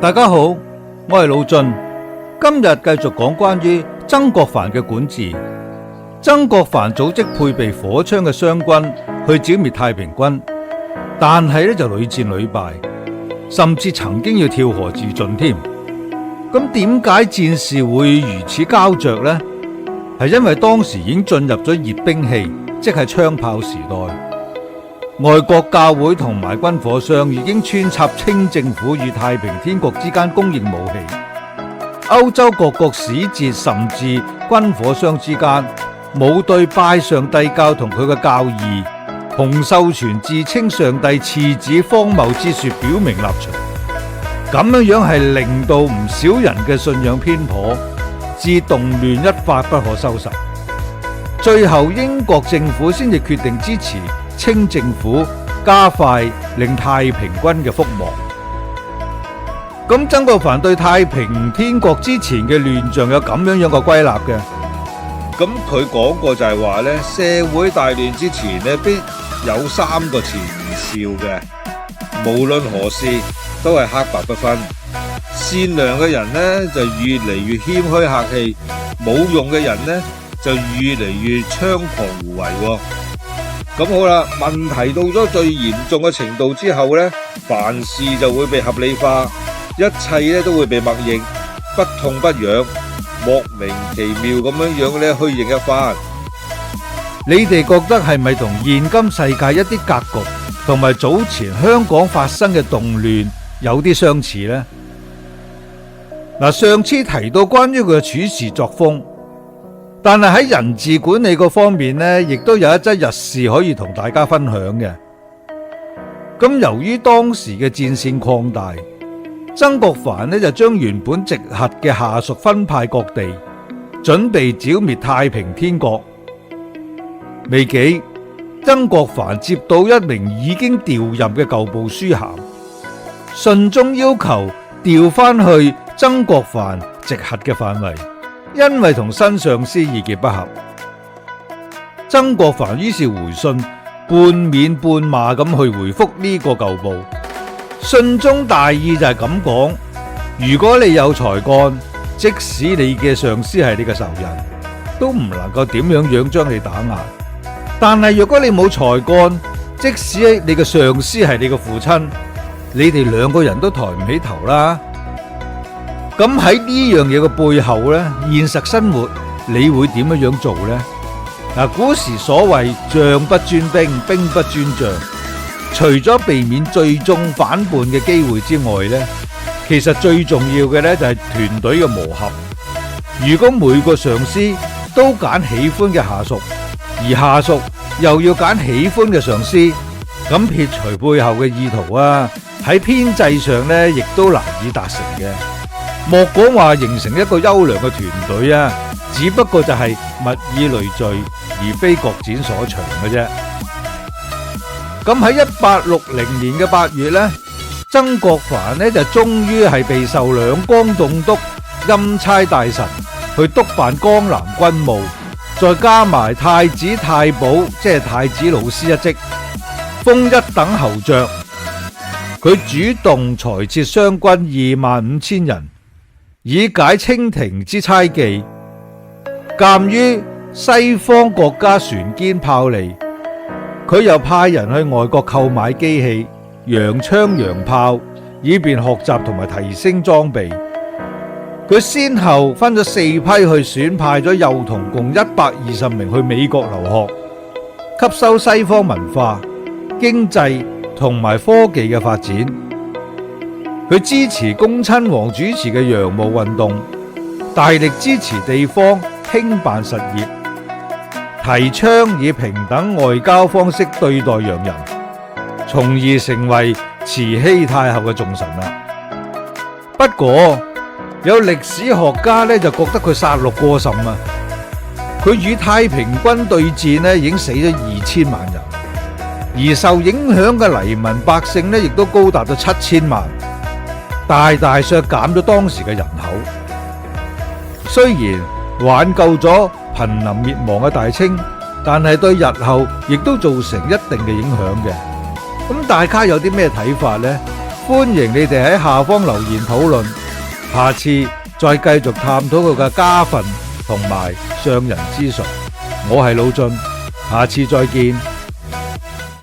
大家好，我係老晉，今日繼續講關於曾國藩嘅管治。曾國藩組織配備火槍嘅湘軍去剿滅太平軍，但係就屢戰屢敗，甚至曾經要跳河自盡添。咁點解戰事會如此膠着呢？係因為當時已經進入咗熱兵器，即係槍炮時代。外國教會同埋軍火商已經穿插清政府與太平天國之間供應武器，歐洲各國使節甚至軍火商之間冇對拜上帝教同佢嘅教義洪秀全自稱上帝賜子荒謬之說表明立場，咁樣係令到唔少人嘅信仰偏頗，致動亂一發不可收拾。最後英國政府先至決定支持清政府，加快令太平軍嘅覆亡。咁曾國藩對太平天國之前嘅亂象有咁樣個歸納嘅。咁佢講過就係話咧，社會大亂之前咧，必有三個前兆嘅，無論何事都係黑白不分。善良嘅人呢，就越嚟越謙虛客氣，冇用嘅人呢，就越嚟越猖狂胡為。咁好啦，問題到咗最嚴重嘅程度之後呢，凡事就會被合理化，一切咧都會被默認，不痛不癢，莫名其妙咁樣咧虛應一番。你哋覺得係咪同現今世界一啲格局同埋早前香港發生嘅動亂有啲相似呢？上次提到關於佢嘅處事作風，但係喺人治管理嗰方面呢，亦都有一則軼事可以同大家分享嘅。咁由於當時嘅戰線擴大，曾國藩呢就將原本直轄嘅下屬分派各地，準備剿滅太平天國。未幾，曾國藩接到一名已經調任嘅舊部書函，信中要求調翻去曾國藩直轄嘅範圍，因為同新上司意見不合。曾國藩於是回信，半勉半罵咁去回覆呢個舊部。信中大意就係咁講：如果你有才幹，即使你嘅上司係你嘅仇人，都唔能夠點樣將你打壓。但係若果你冇才幹，即使你嘅上司係你嘅父親，你哋兩個人都抬唔起頭啦。咁喺呢樣嘢嘅背後呢，現實生活你會點樣做呢？古時所謂將不專兵，兵不專將，除咗避免最終反叛嘅機會之外呢，其實最重要嘅呢就係團隊嘅磨合。如果每個上司都揀喜歡嘅下屬，而下屬又要揀喜歡嘅上司，咁撇除背後嘅意圖喺編制上呢亦都難以達成嘅。莫講話形成一個優良嘅團隊只不過就係物以類聚，而非各展所長嘅啫。咁喺1860年嘅8月呢，曾國藩呢就終於係被授兩江總督、欽差大臣，去督辦江南軍務，再加埋太子太保，即係太子老師一職，封一等侯爵。佢主動裁撤湘軍25,000人，以解清廷之猜忌。鑒於西方國家船堅炮利，佢又派人去外國購買機器、洋槍洋炮，以便學習同埋提升裝備。佢先後分咗4批去選派咗幼童共120名去美國留學，吸收西方文化、經濟同埋科技嘅發展。佢支持恭親王主持嘅洋務運動，大力支持地方興辦實業，提倡以平等外交方式對待洋人，從而成為慈禧太后嘅重臣啦。不過有歷史學家就覺得佢殺戮過甚佢與太平軍對戰已經死咗2000萬人，而受影響嘅黎民百姓亦都高達到7000萬，大大削減咗當時嘅人口。雖然挽救咗瀕臨滅亡嘅大清，但係對日後亦都造成一定嘅影響嘅。咁大家有啲咩睇法呢？歡迎你哋喺下方留言討論，下次再繼續探討佢嘅家訓同埋上人之術。我係老晉，下次再見。